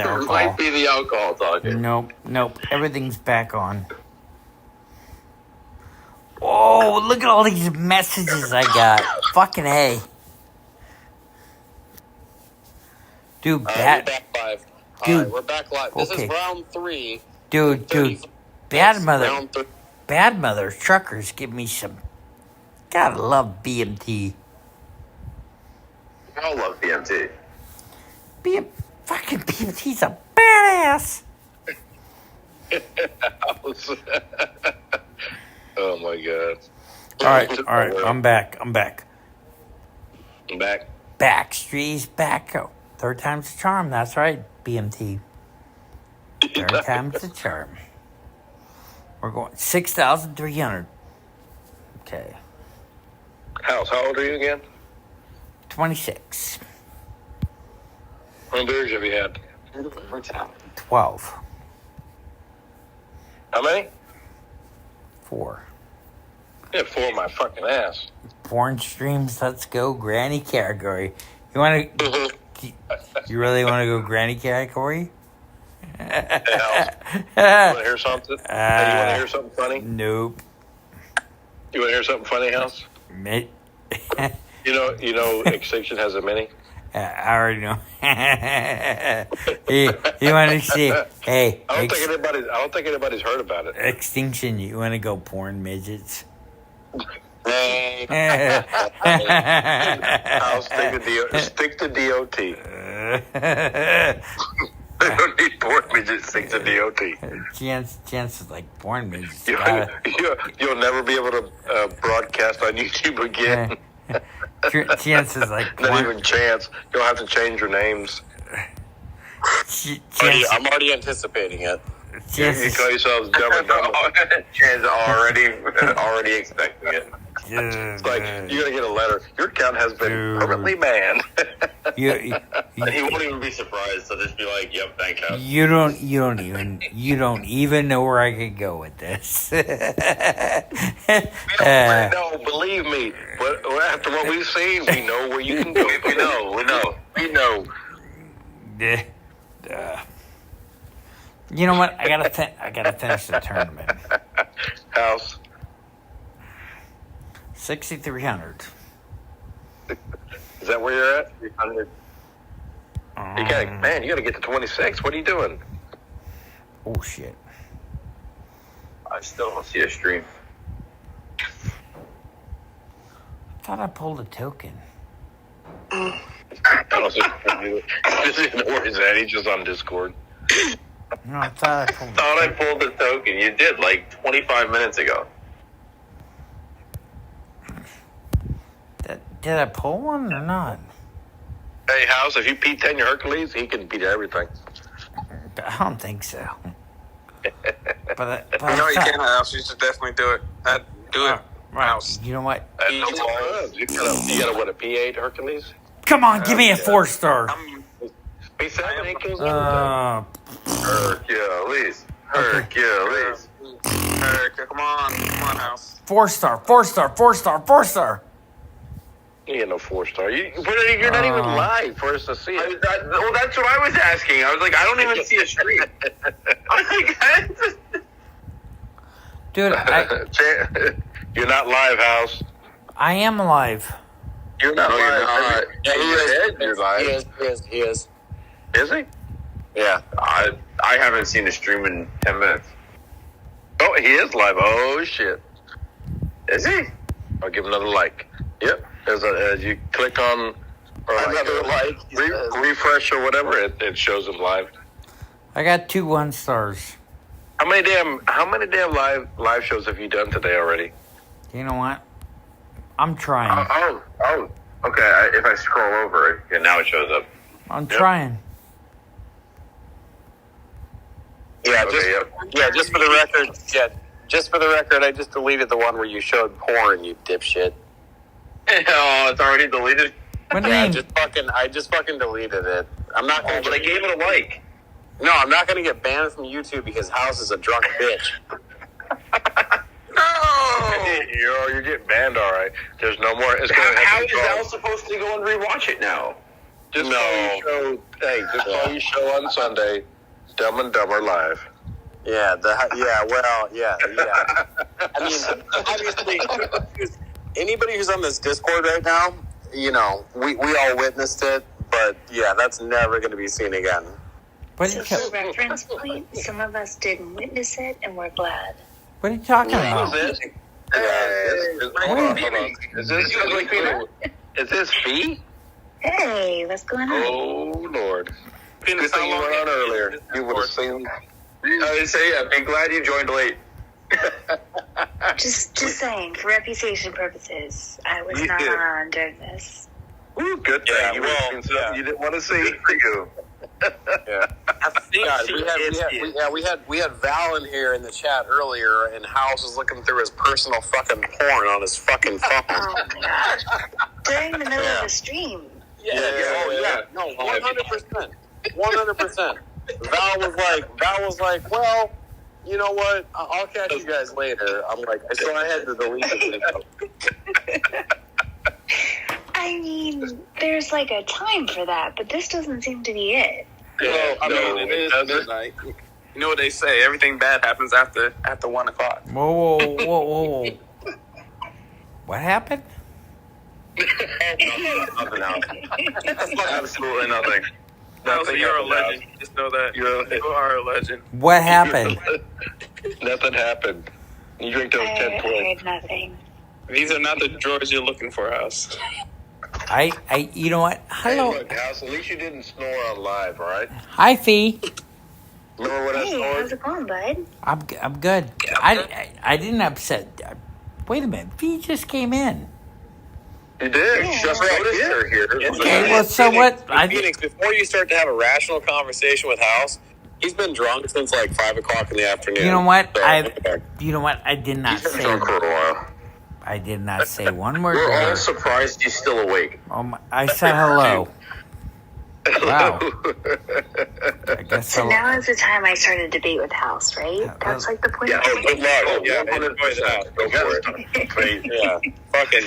the alcohol. Might be the alcohol talking. Nope. Everything's back on. Oh, look at all these messages I got. Fucking A. Dude, We're back live. Dude, All right, we're back live. This is round 3. Dude. Bad mother truckers give me some. Gotta love BMT. I love BMT. Fucking BMT's a badass. Oh my god. All right. I'm back. I'm back. Backstreet's back. Oh, third time's the charm. That's right, BMT. Third time's the charm. We're going 6,300. Okay. House, how old are you again? 26. How many beers have you had? 12. How many? 4. You had 4 of my fucking ass. Porn streams, let's go. Granny category. You want to? You really want to go granny category? Hey, House, you want to hear something? Hey, you want to hear something funny? Nope. You want to hear something funny, House? You know, Extinction has a mini. I already know. you want to see? Hey, I don't think anybody's heard about it. Extinction. You want to go porn midgets? Hey. I'll stick to DOT. They don't need porn midgets. Stick to DOT. Chance is like porn midgets. You'll never be able to broadcast on YouTube again. Chance is like not even chance. You'll have to change your names. I'm already anticipating it. You call yourselves Dumb and Dumber. Chance already expecting it. It's like you're gonna get a letter. Your account has been permanently banned. He won't even be surprised. So just be like, "Yep, thank you." You don't even know where I could go with this. No, believe me. But after what we've seen, we know where you can go. We know. You know what? I gotta finish the tournament. House 6,300. Is that where you're at? 300. You gotta get to 26. What are you doing? Oh shit! I still don't see a stream. I thought I pulled a token. I don't think he doesn't know where he's at. He's just on Discord. No, I thought I pulled the token. You did like 25 minutes ago. Did I pull one or not? Hey, House, if you P10 your Hercules, he can beat everything. I don't think so. But no, you can't, House. You should definitely do it. Do it, House. You know what? You gotta what, a P8 Hercules? Come on, give me a 4-star. P7 ain't kills Hercules. Come on, House. 4-star. You get no 4-star. You're not even live for us to see it. That's what I was asking. I was like, I don't even see a stream. I was like, Dude, you're not live, House. I am live. You're not live. You're not. Yeah, You're live. He is. Is he? Yeah. I haven't seen a stream in 10 minutes. Oh, he is live. Oh, shit. Is he? I'll give him another like. Yep. As you click on Another like. Refresh or whatever, it shows him live. I got 2 1-stars. How many damn live shows have you done today already? You know what? I'm trying. Oh. Okay. If I scroll over, now it shows up. I'm trying. Yeah. Just for the record. Yeah. Just for the record, I just deleted the one where you showed porn, you dipshit. Oh, it's already deleted. What do you mean? I just fucking deleted it. I'm not going. But I gave it a like. No, I'm not going to get banned from YouTube because House is a drunk bitch. No! You're getting banned, all right. There's no more. How is Al supposed to go and rewatch it now? Just call your show. Hey, just call your show on Sunday. Dumb and Dumber Live. Yeah, yeah. I mean, obviously, anybody who's on this Discord right now, we all witnessed it, but yeah, that's never going to be seen again. What So for reference point, some of us didn't witness it, and we're glad. are you talking about? Hold on. Is this Fee? Hey, what's going on? Oh, Lord. Good thing you went on earlier. You would have seen. I would say, I'm glad you joined late. Just saying, for reputation purposes, I was not on during this. Ooh, good thing. Yeah, You would have seen something you didn't want to see. For you. Yeah, I think God, we had Val in here in the chat earlier, and House was looking through his personal fucking porn on his fucking phone. Oh my gosh. During the middle of the stream. Yeah. No, 100%. 100%. Val was like, well, you know what? I'll catch you guys later. I'm like, so I had to delete the video. I mean, there's like a time for that, but this doesn't seem to be it. Well, I mean, it is midnight. You know what they say? Everything bad happens after 1 o'clock. Whoa. What happened? Nothing else. Absolutely nothing. So you're a legend. Just know that you are a legend. What happened? Nothing happened. You drink those 10 I points. heard nothing. These are not the drawers you're looking for, House. You know what? Hello. Hey, look, House, at least you didn't snore on live, all right? Hi, Fee. Remember when I Hey, snored? how's it going, bud? I'm good. I didn't upset. Wait a minute. Fee just came in. You did? Yeah. Just noticed her here. Okay, well, so what? Phoenix, before you start to have a rational conversation with House, he's been drunk since like 5 o'clock in the afternoon. You know what? So, I did not He's been say. drunk for a while. I did not say one word. We're to all her. surprised he's still awake. I said hello. Wow. I guess So now is the time I start a debate with House, right? That's like the point. Yeah, of good it. luck. Yeah, 100%. Go for it. Crazy.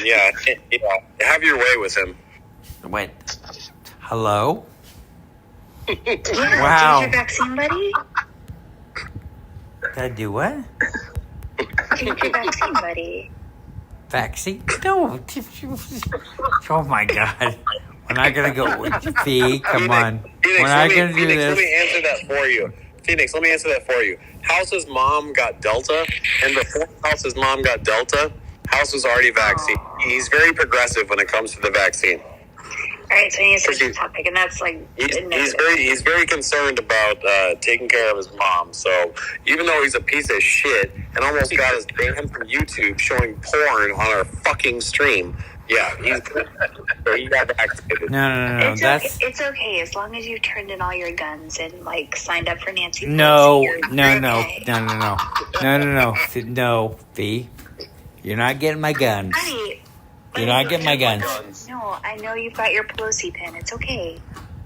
yeah. Have your way with him. Wait. Hello? Yeah, Wow. Did your vaccine, buddy? Did I do what? Did your vaccine, buddy? Vaccine? No. Oh my God. We're not gonna go with Fee. Come on. Phoenix, We're not gonna do Let me this. answer that for you. Phoenix, let me answer that for you. House's mom got Delta, and before House's mom got Delta, House was already vaccinated. He's very progressive when it comes to the vaccine. All right, so you need to switch the topic, and that's like He's very concerned about taking care of his mom. So even though he's a piece of shit and almost got us banned from YouTube showing porn on our fucking stream, yeah, he got vaccinated. No. It's That's okay. It's okay as long as you turned in all your guns and like signed up for Nancy. no, Pelosi, no, you're no, okay. no, Fee. You're not getting my guns. Buddy, You're not getting my guns. No, I know you've got your Pelosi pin. It's okay.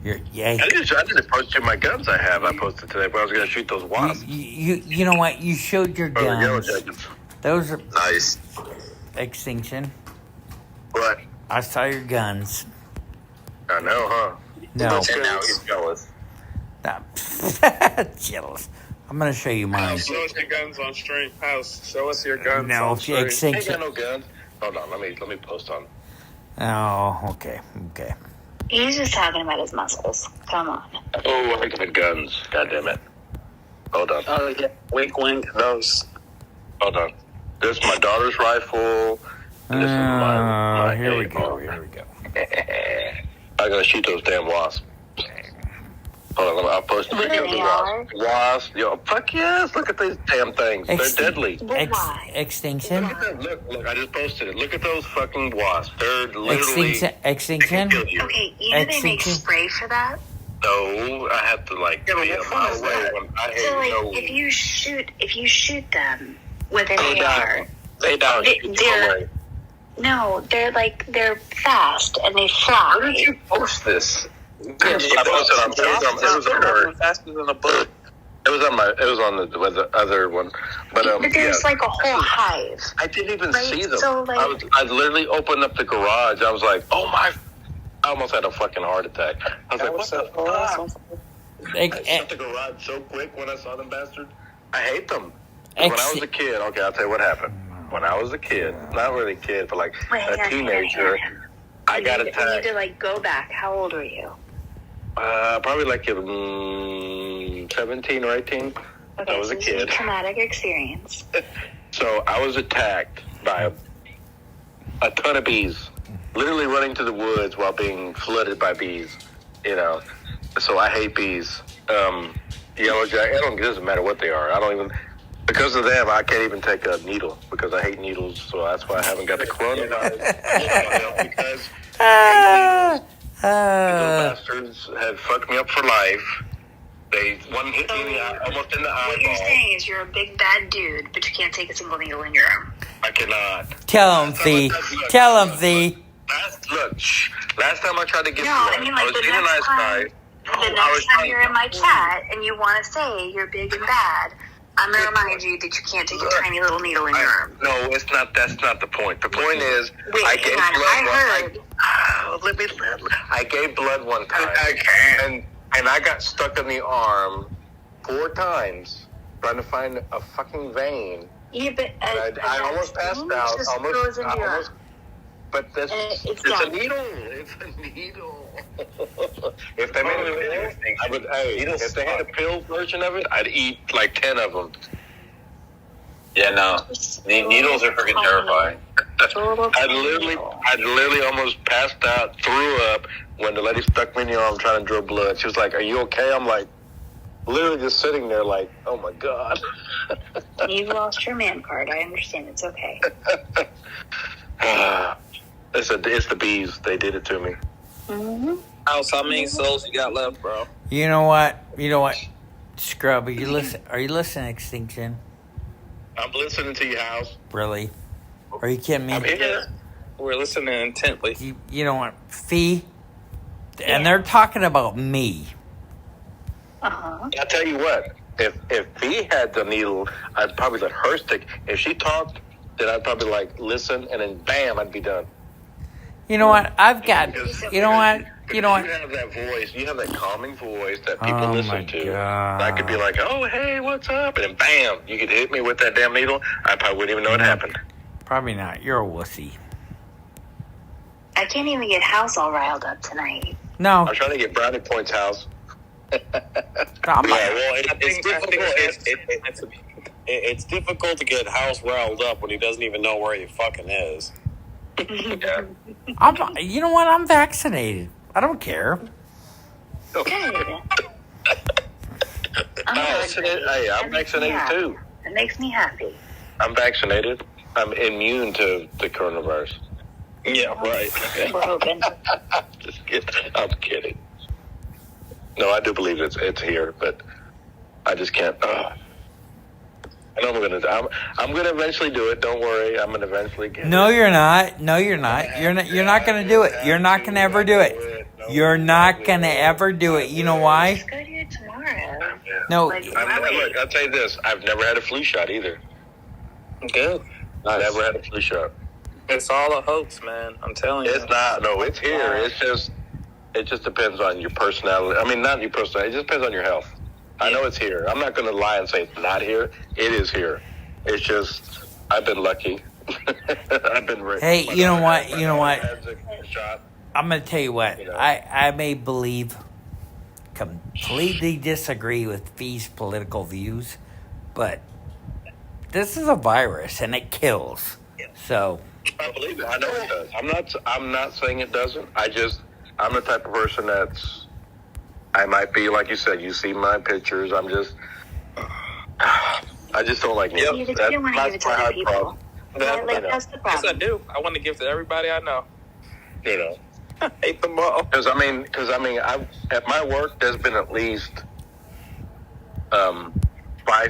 Yeah. I didn't post you my guns I have. I posted today, but I was going to shoot those wasps. You know what? You showed your Oh, the yellow guns. jackets. Those are Nice. extinction. What? I saw your guns. I know, huh? No. And now he's jealous. Jealous. I'm gonna show you mine. Show us your guns on stream. House, show us your guns No, on stream. I ain't got extinction. no guns. Hold on, let me post on. Oh, okay. He's just talking about his muscles. Come on. Oh, I got guns. God damn it. Hold on. Oh, yeah. Wink, wink. Those. Hold on. This is my daughter's rifle. And this is my Here we aim. go. I gotta shoot those damn wasps. Hold on, I'll post a video of the They wasps. Wasps, yo, fuck yes! Look at these damn things. They're deadly. But why? Extinction. Look at that. Look, I just posted it. Look at those fucking wasps. They're literally... Extinction. They can kill you. Okay, you know they make Extinction. spray for that. No, I have to like be a mile away when I So like, know. if you shoot them with an AR, They die. they're fast and they fly. Where did you post this? I posted on it was Faster than a bullet. It was on the other one, but But there's like a whole hive. I didn't even Right, see them. so, like- I literally opened up the garage. I was like, oh my! almost had a fucking heart attack. I was like, what the fuck? I shut the garage so quick when I saw them bastards. I hate them. When I was a kid, okay, I'll tell you what happened. When I was a kid, not really a kid, but like a teenager, I got attacked. You need to like go back. How old were you? Probably like 17 or 18. Okay, I was a this kid. is a traumatic experience. So I was attacked by a ton of bees, literally running to the woods while being flooded by bees. You know, so I hate bees. Yellow jacket. It doesn't matter what they are. I don't even. Because of them, I can't even take a needle because I hate needles. So that's why I haven't got the coronavirus. Because those bastards had fucked me up for life. One hit me almost in the eyeball. What you're saying is you're a big bad dude, but you can't take a single needle in your arm. I cannot. Tell him, V. Tell him, V. Last time I tried to get No, blood, I mean, like, I was the being a next nice time- guy. The next time you're in my chat and you want to say you're big and bad, I'm going to remind you that you can't take a tiny little needle in your arm. No, it's not. That's not the point. The point is, Wait, I gave hang on, blood. I I gave blood one time, and I got stuck in the arm 4 times trying to find a fucking vein. Yeah, but I almost passed out. Goes into your arm. But this, It's a done. needle. It's a needle. If they made a pill, I would. Hey, if they had a pill version of it, I'd eat like 10 of them. Yeah, no. Needles are freaking terrifying. I literally almost passed out, threw up when the lady stuck me in the arm trying to draw blood. She was like, "Are you okay?" I'm like, literally just sitting there, like, "Oh my god." You've lost your man card. I understand. It's okay. It's the bees. They did it to me. Mm-hmm. House, how many souls you got left, bro? You know what? Scrub, are you listening, Extinction? I'm listening to your house. Really? Are you kidding me? I'm here. We're listening intently. You know what? Fee? And they're talking about me. Uh-huh. I'll tell you what. If Fee had the needle, I'd probably let her stick. If she talked, then I'd probably like listen, and then bam, I'd be done. You know what? I've got. You know what? You know what? You have that voice. You have that calming voice that people Oh, my listen to. God. I could be like, "Oh, hey, what's up?" And then bam, you could hit me with that damn needle. I probably wouldn't even know it happened. Probably not. You're a wussy. I can't even get House all riled up tonight. No. I'm trying to get brownie points, house. It's difficult to get House riled up when he doesn't even know where he fucking is. Yeah. You know what? I'm vaccinated. I don't care. Good. I'm vaccinated too. It makes me happy. I'm vaccinated. I'm immune to the coronavirus. Yeah, right. We're hoping. Just kidding. I'm kidding. No, I do believe it's here, but I just can't. I know I'm gonna eventually do it. Don't worry. I'm gonna eventually get No, it. you're not. No, you're not. You're not going to do it. You're not going to ever do it. You're not going to ever do it. You know why? Let's go do it tomorrow. No. Like, Look, I'll tell you this. I've never had a flu shot either. Good. I've never had a flu shot. It's all a hoax, man. I'm telling you. It's not. No, it's here. It just depends on your personality. I mean, not your personality. It just depends on your health. I know it's here. I'm not going to lie and say it's not here. It is here. It's just, I've been lucky. I've been rich. Hey, you know what? You know what? Shot. I'm going to tell you what. I may completely disagree with Fee's political views, but this is a virus and it kills. So I believe it. I know it does. I'm not saying it doesn't. I'm the type of person I might be, like you said, you see my pictures. I just don't like You just don't want to give it to other people. That's the Yes, problem. I do. I want to give to everybody I know. You know. I hate them all. Because at my work, there's been at least 5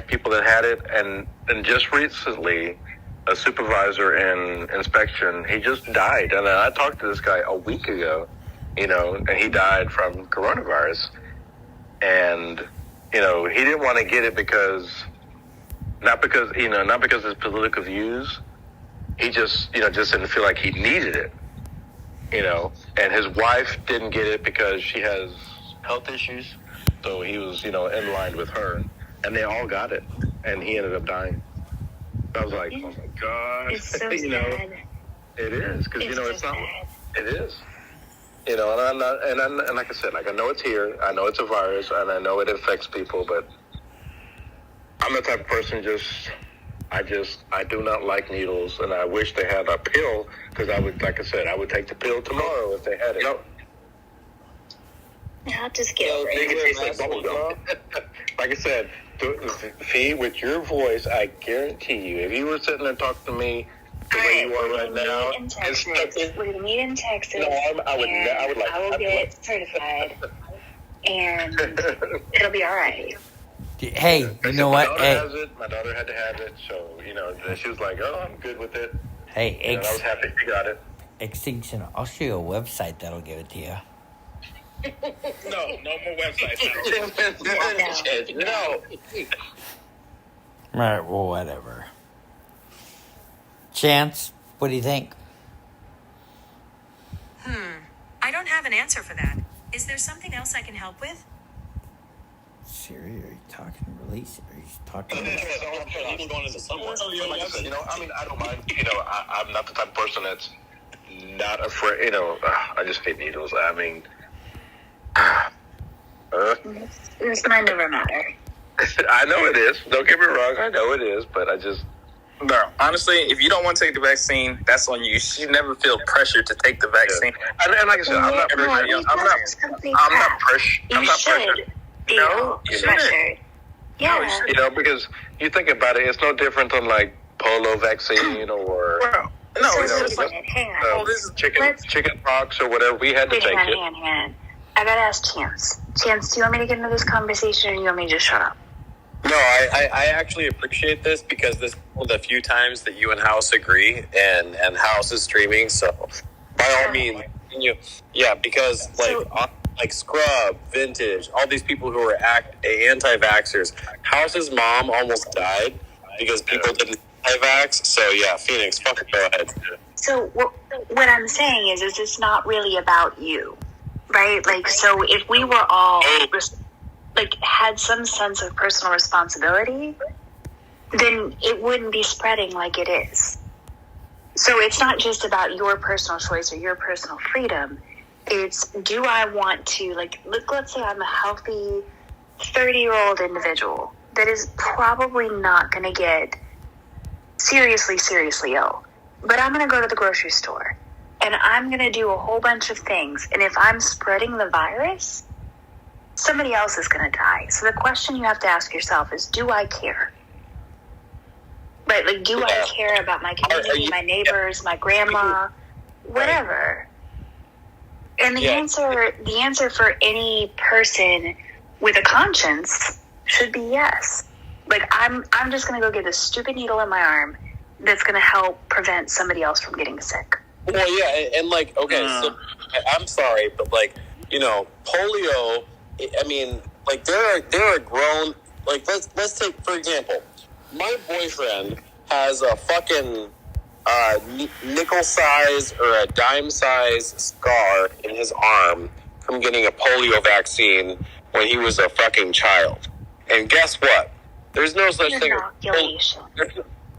people that had it, and just recently, a supervisor in inspection, he just died. And I talked to this guy a week ago, and he died from coronavirus. And, he didn't want to get it not because of his political views. He just didn't feel like he needed it. and his wife didn't get it because she has health issues. So he was, in line with her, and they all got it, and he ended up dying. I was like, oh my gosh, It's so sad. It is, because it's not. sad. It is. And I'm not, and like I said, I know it's here, I know it's a virus, and I know it affects people, but I'm the type of person I do not like needles, and I wish they had a pill, because I would take the pill tomorrow if they had it. Yep. I'll just get over They it. can taste like bubble gum. Like I said, Fee, with your voice, I guarantee you, if you were sitting there talking to me the way you are right now, We're gonna meet in Texas. No, I will get certified, and it'll be all right. Hey, you know what? My daughter had to have it, so she was like, "Oh, I'm good with it." Hey, I was happy she got it. Extinction. I'll show you a website that'll give it to you. No more websites. No. Right, well, whatever. Chance, what do you think? I don't have an answer for that. Is there something else I can help with? Siri, are you talking release? Are you talking? Even going into someone. Like I said, I don't mind. I'm not the type of person that's not afraid. I just hate needles. I mean, This might never matter. I know it is. Don't get me wrong. I know it is, but I just. No, honestly, if you don't want to take the vaccine, that's on you. You should never feel pressure to take the vaccine. And like I said, I'm not pressured. I'm not pressured. You should feel pressured. Yeah. Because you think about it, it's no different than like polio vaccine or No, So it's wait just a like, minute, hang on. this is chicken pox or whatever. We had to Wait, take hang it. on. I gotta ask Chance. Chance, do you want me to get into this conversation, or do you want me to just shut up? No, I actually appreciate this because this is one of the few times that you and House agree, and House is streaming. So, by all means, because like Scrub, Vintage, all these people who are anti-vaxxers. House's mom almost died because people didn't anti-vax. So yeah, Phoenix, fucking go ahead. So what I'm saying is it's not really about you, right? Like, so if we were all had some sense of personal responsibility, then it wouldn't be spreading like it is. So it's not just about your personal choice or your personal freedom. It's, do I want to, let's say I'm a healthy 30-year-old individual that is probably not going to get seriously ill. But I'm going to go to the grocery store and I'm going to do a whole bunch of things. And if I'm spreading the virus, somebody else is going to die. So the question you have to ask yourself is, do I care? Right? Do I care about my community, my neighbors, my grandma, whatever? And the answer for any person with a conscience should be yes. I'm just going to go get this stupid needle in my arm that's going to help prevent somebody else from getting sick. Well, yeah, and so I'm sorry, but polio. I mean, there are grown. Let's take for example, my boyfriend has a fucking nickel size or a dime size scar in his arm from getting a polio vaccine when he was a fucking child. And guess what? There's no such thing as inoculation.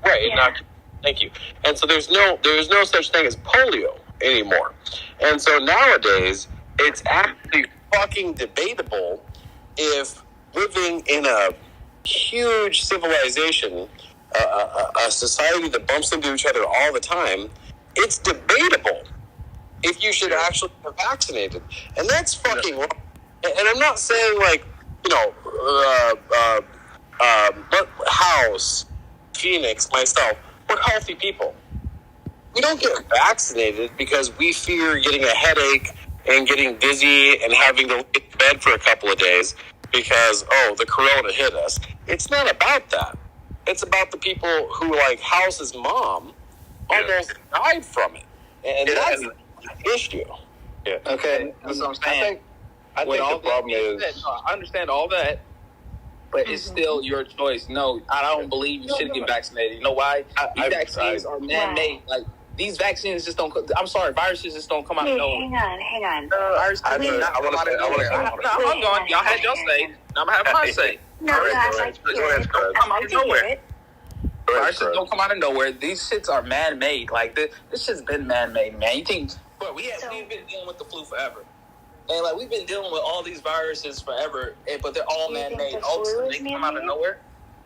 Right, Yeah. Thank you. And so there's no such thing as polio anymore. And so nowadays, it's actually fucking debatable if living in a huge civilization, a society that bumps into each other all the time, it's debatable if you should actually be vaccinated. And that's fucking wrong. And I'm not saying House, Phoenix, myself, we're healthy people. We don't get vaccinated because we fear getting a headache and getting dizzy and having to lay in bed for a couple of days because, the corona hit us. It's not about that. It's about the people who, like House's mom, almost died from it. And that's the issue. Yeah. Okay, that's what I'm saying. I think the problem is... I understand all that, but it's still your choice. No, I don't believe you should get vaccinated. You know why? These vaccines are man-made. these vaccines just don't. I'm sorry, viruses just don't come out of nowhere. Hang on. Viruses I do not come out of nowhere. I'm going. Y'all had your say. Now I'm gonna have my say. No, Go ahead, guys, I can go hear ahead, it. Scrubs. Come out I of can hear nowhere. it. Go ahead, Viruses Scrubs. don't come out of nowhere. These shits are man-made. Like this shit's been man-made, man. You think? But we've been dealing with the flu forever, and like we've been dealing with all these viruses forever. But they're all You think man-made. the All of a flu sudden is they come out of man-made? nowhere.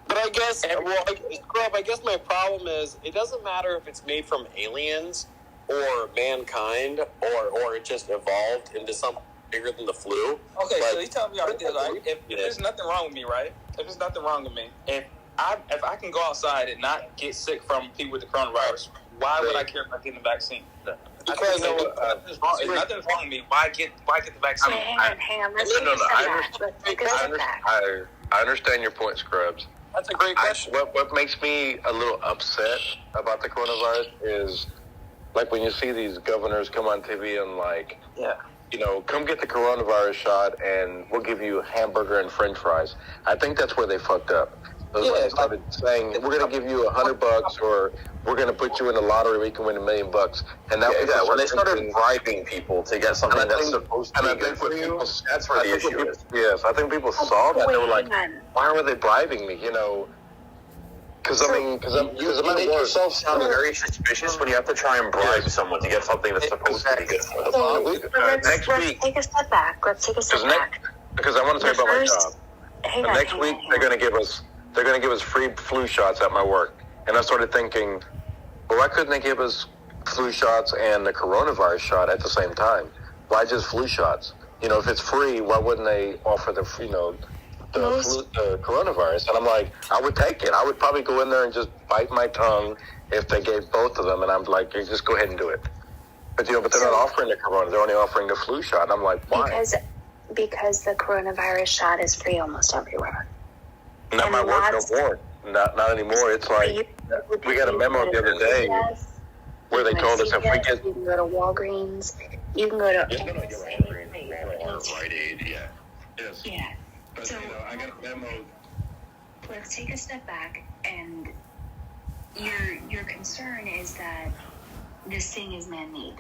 But I guess, Scrub, I guess my problem is it doesn't matter if it's made from aliens or mankind or it just evolved into something bigger than the flu. Okay, Like, so you tell me right there, like, if there's nothing wrong with me, right? If there's nothing wring with me, if I can go outside and not get sick from people with the coronavirus, why would I care about getting the vaccine? Because If nothing's wrong with me, why get the vaccine? Hang on. Let's take a step back. Let's take a step back. I understand your point, Scrubs. that's a great question. What makes me a little upset about the coronavirus is, like, when you see these governors come on TV and, like, come get the coronavirus shot and we'll give you a hamburger and french fries. I think that's where they fucked up. When they started saying, we're going to give you $100 or we're going to put you in the lottery where you can win $1 million. And that when they started bribing people to get something that's supposed to be good for you, that's where the issue is. Yes, I think people saw that. They were like, hang on. why were they bribing me? Because You make yourself sound very suspicious when you have to try and bribe someone to get something that's supposed to be good for them. next Let's week, take a step back. Let's take a step back. because I want to tell you about my job. Hang The on. next week they're going to give us free flu shots at my work, and I started thinking, well, why couldn't they give us flu shots and the coronavirus shot at the same time? Why just flu shots? If it's free, why wouldn't they offer the coronavirus? And I'm like, I would take it. I would probably go in there and just bite my tongue if they gave both of them, and I'm like, you just go ahead and do it. But they're not offering the corona; they're only offering the flu shot. And I'm like, why? Because the coronavirus shot is free almost everywhere. Not my work no more. Not anymore. It's like we got a memo the other day where they told us if we get. You can go to Walgreens. You can go to. Rite Aid, yeah. Yes. Yeah. But, So I got a memo. let's take a step back, and your concern is that this thing is man-made,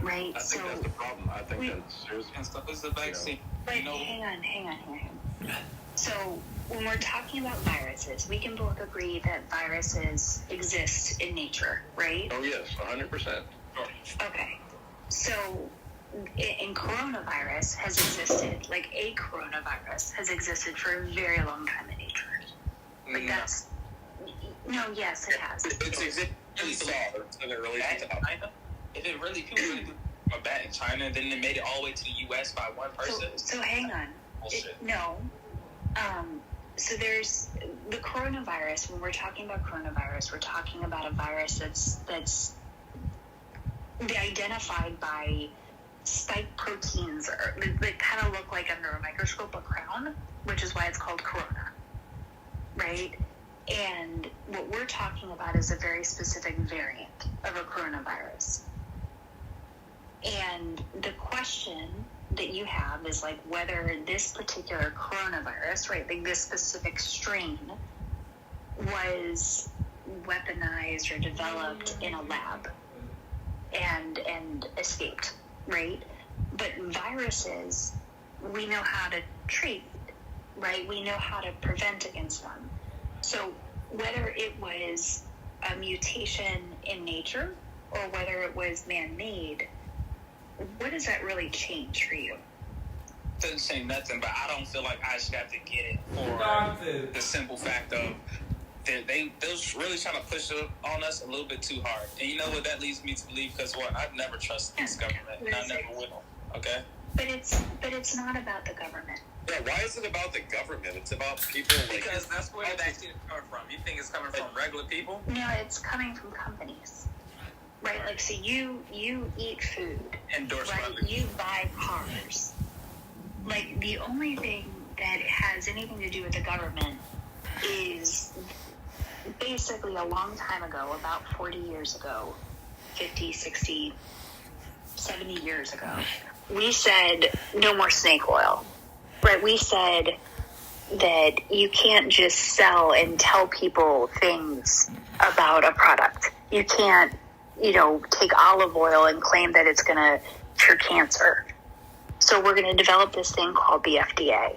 right? I think that's the problem. I think that's seriously. And stuff is the vaccine. But hang on. So when we're talking about viruses, we can both agree that viruses exist in nature, right? Oh yes, 100%. Okay. So in coronavirus has existed, like a coronavirus has existed for a very long time in nature. Like yes, it has. It's exactly China. If it really people really do a bat in China, then they made it all the way to the U.S. by one person. So hang on. So there's the coronavirus. When we're talking about coronavirus, we're talking about a virus that's identified by spike proteins that kind of look like under a microscope a crown, which is why it's called corona, right? And what we're talking about is a very specific variant of a coronavirus. And the question that you have is like whether this particular coronavirus, right, like this specific strain, was weaponized or developed in a lab and escaped, right? But viruses, we know how to treat, right? We know how to prevent against them. So whether it was a mutation in nature or whether it was man-made, what does that really change for you? Doesn't say nothing, but I don't feel like I should have to get it for the simple fact of they're really trying to push it on us a little bit too hard. And you know what that leads me to believe? Because I've never trusted this government, and I never will. Okay. But it's not about the government. Yeah, why is it about the government? It's about people like... Because that's where the vaccine is coming from. You think it's coming from regular people? No, it's coming from companies. Right? Like, so you eat food. Endorsed right? by the... You buy cars. Like, the only thing that has anything to do with the government is basically a long time ago, about 40 years ago, 50, 60, 70 years ago, we said no more snake oil. Right? We said that you can't just sell and tell people things about a product. You can't take olive oil and claim that it's going to cure cancer. So we're going to develop this thing called the FDA.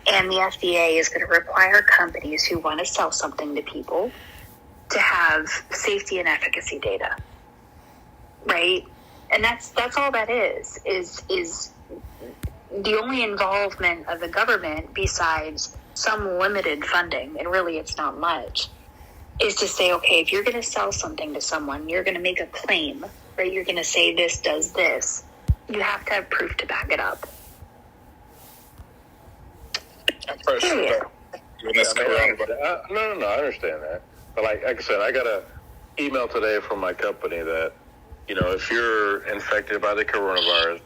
And the FDA is going to require companies who want to sell something to people to have safety and efficacy data. Right? And that's all that is the only involvement of the government, besides some limited funding, and really it's not much, is to say, okay, if you're going to sell something to someone, you're going to make a claim, right? You're going to say this does this. You have to have proof to back it up. For sure. No, I understand that. But like I said, I got an email today from my company that, if you're infected by the coronavirus,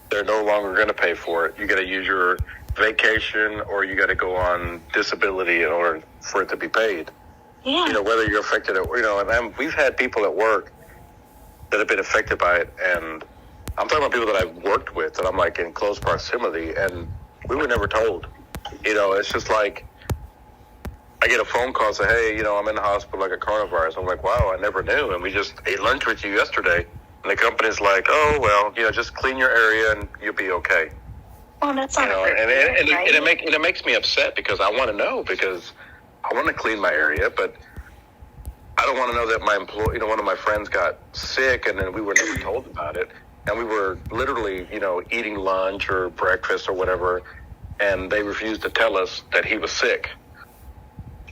they're no longer going to pay for it. You got to use your vacation or you got to go on disability in order for it to be paid. Yeah. Whether you're affected and we've had people at work that have been affected by it, and I'm talking about people that I've worked with that I'm like in close proximity, and we were never told. It's just like I get a phone call say, hey, I'm in the hospital like a coronavirus. I'm like, wow, I never knew. And we just ate lunch with you yesterday. And the company's like, oh, well, just clean your area and you'll be okay. Well, that's not and it makes me upset because I want to know, because I want to clean my area, but I don't want to know that my employee, one of my friends got sick and then we were never told about it. And we were literally, eating lunch or breakfast or whatever, and they refused to tell us that he was sick.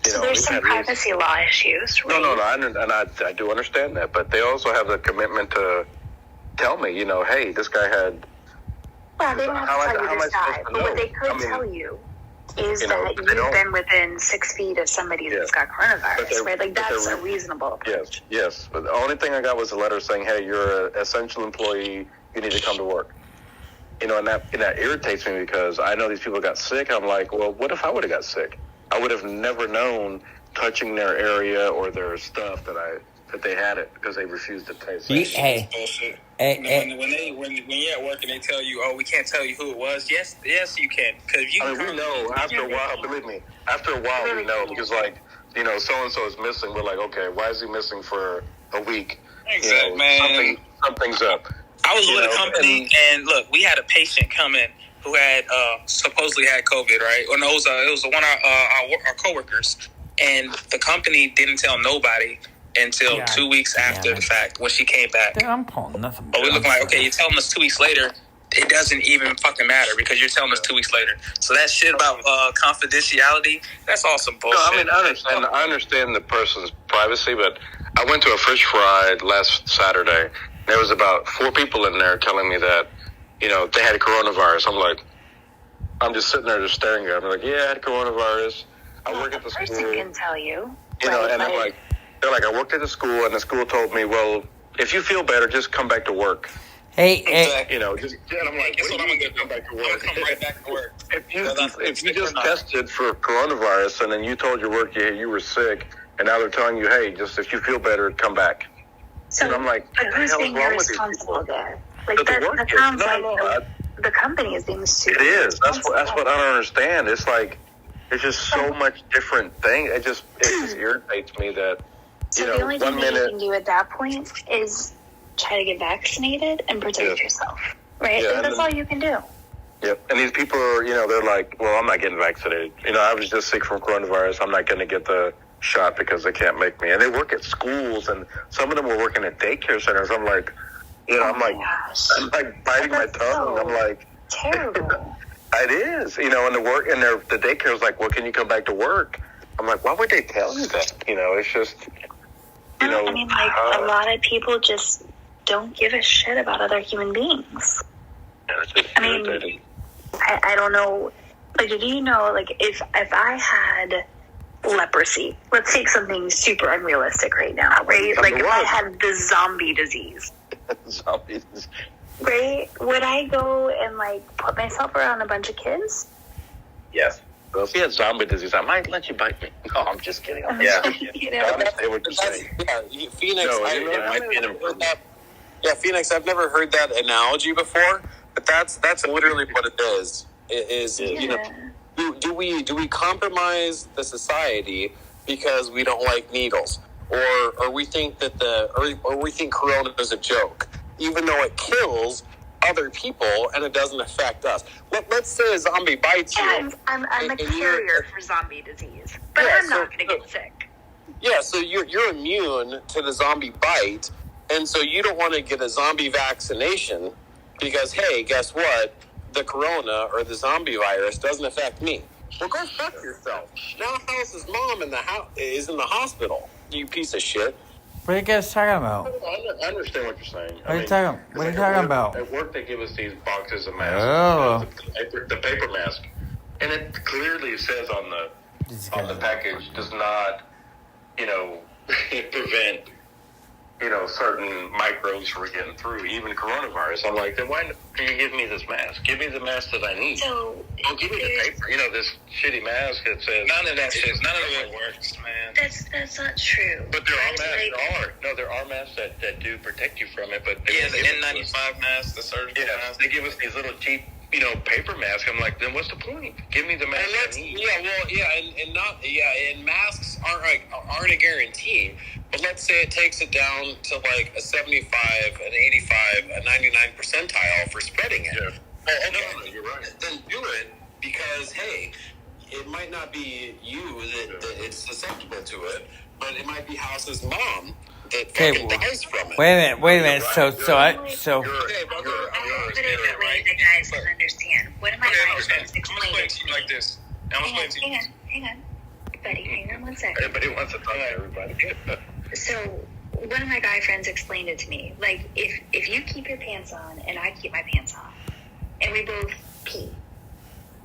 So there's some privacy law issues, right? No, I do understand that, but they also have the commitment to tell me, hey, this guy had. Well, they don't have to tell you this guy, but what they could tell you is that you've been within 6 feet of somebody that's got coronavirus, right? Like, that's a reasonable approach. Yes. But the only thing I got was a letter saying, hey, you're an essential employee, you need to come to work. And that irritates me because I know these people got sick. I'm like, well, what if I would have got sick? I would have never known touching their area or their stuff that they had it because they refused to taste it. Hey, bullshit. hey, When you're at work and they tell you, oh, we can't tell you who it was. Yes, you can, because we know after a while. Believe me, after a while we know because so and so is missing. We're like, okay, why is he missing for a week? Exactly, man. Something's up. I was with a company, and look, we had a patient come in who had supposedly had COVID, right? Or no, it was one of our coworkers, and the company didn't tell nobody until 2 weeks after the fact when she came back. Dude, I'm pulling nothing. But we're looking like, okay, you're telling us 2 weeks later. It doesn't even fucking matter because you're telling us 2 weeks later. So that shit about confidentiality, that's all some bullshit. No, I understand the person's privacy, but I went to a fish fry last Saturday. There was about 4 people in there telling me that, they had coronavirus. I'm just sitting there just staring at them. I'm like, yeah, I had coronavirus. I work at the school. Person can tell you. And I'm like, they're like, I worked at the school, and the school told me, well, if you feel better, just come back to work. Hey, and I'm like, guess what I'm gonna come back to work? I'm gonna come right back to work. If you just tested for coronavirus and then you told your work you were sick, and now they're telling you, hey, just if you feel better, come back. So, and I'm like, but who's being irresponsible there? Like that sounds like the company is being super. It is. That's what I don't understand. It's like it's just so much different thing. It just irritates me that the only thing that you can do at that point is try to get vaccinated and protect yourself, right? Yeah, that's all you can do. Yep. And these people are, they're like, well, I'm not getting vaccinated. I was just sick from coronavirus. I'm not going to get the shot because they can't make me. And they work at schools, and some of them were working at daycare centers. I'm like, I'm like biting my tongue. I'm like, terrible. It is, and the daycare is like, well, can you come back to work? I'm like, why would they tell you that? It's just, a lot of people just don't give a shit about other human beings. I don't know. Like, do you know, like, if I had leprosy, let's take something super unrealistic right now, right? Like, if I had the zombie disease, right? Would I go and, like, put myself around a bunch of kids? Yes. Well, if you had zombie disease, I might let you bite me. No, I'm just kidding. I understand what you're saying. Yeah, Phoenix, Phoenix, I've never heard that analogy before, but that's literally what it is. Do we compromise the society because we don't like needles, or we think that or we think Corona is a joke, even though it kills other people and it doesn't affect us. Let's say a zombie bites you. Yeah, I'm a carrier for zombie disease, but I'm not going to get sick. Yeah, so you're immune to the zombie bite, and so you don't want to get a zombie vaccination because, hey, guess what? The corona or the zombie virus doesn't affect me. Well, go fuck yourself. Now House's mom is in the hospital, you piece of shit. What are you guys talking about? I understand what you're saying. What are you talking about? At work, they give us these boxes of masks. The paper mask. And it clearly says on the package, does not, prevent, certain microbes from getting through, even coronavirus. I'm like, then why do you give me this mask? Give me the mask that I need. So, don't give me the paper. This shitty mask that says... None of it works, man. That's not true. But there are masks. There are masks that do protect you from it. But the N95 mask, the surgical mask. They give us these little cheap, paper masks. I'm like, then what's the point? Give me the mask I need. And masks aren't a guarantee. But let's say it takes it down to like a 75, an 85, a 99 percentile for spreading it. Yeah. Oh, okay. No, you're right. Then do it because, hey, it might not be you that it's susceptible to it, but it might be House's mom that fucking dies from it. Wait a minute. But in a way that guys can understand. One of my guys friends explained it to me like this. Hang on. Buddy, hang on one second. Everybody wants to talk to everybody. So, one of my guy friends explained it to me. Like, if you keep your pants on and I keep my pants on, and we both pee,